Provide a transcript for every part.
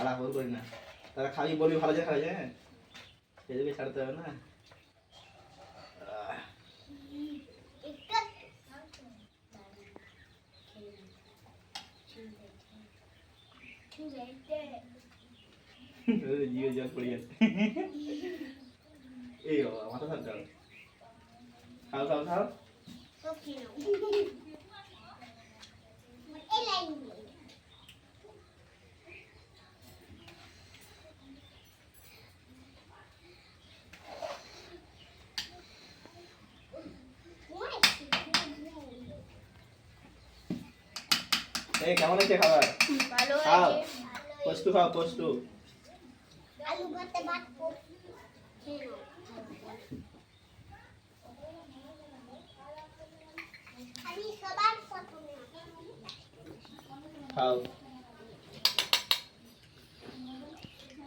তাড়াহুড়ো করি না, তারা খাবি বলবি ভালো যে খাবে, হ্যাঁ সেদিকে ছাড়তে হবে না। জিও জল পড়ে যাচ্ছে। এই বাবা মাথা ধর দাও, খাও খাও খাও। এই কেমন হয়েছে খাবার? ভালো খাও, হয়েছে। পোস্তু খাও, পোস্তু। আলু ভাতে ভাত আমি সবার প্রথমে খাও,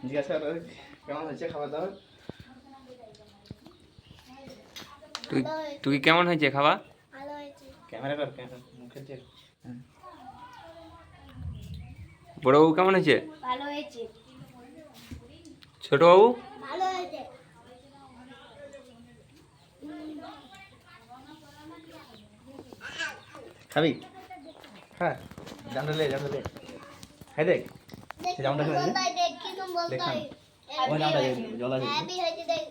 জিজ্ঞাসা করো কেমন হয়েছে খাবার দাবার। তুই কেমন হয়েছে খাওয়া? ভালো হয়েছে। ক্যামেরা কর, ক্যামেরা মুখের যে। বড়বাবু কেমন হয়েছে? ভালো হয়েছে। ছোটবাবু? ভালো হয়েছে। খাবি? হ্যাঁ, জানলে লে, জানলে লে। হ্যাঁ দেখ, দেখ জামটা কি খেয়ে বলতাই, দেখ কি দেখান। বলতাই। ওই জামটা জল আছে। হ্যাপি হয়েছে দেখ।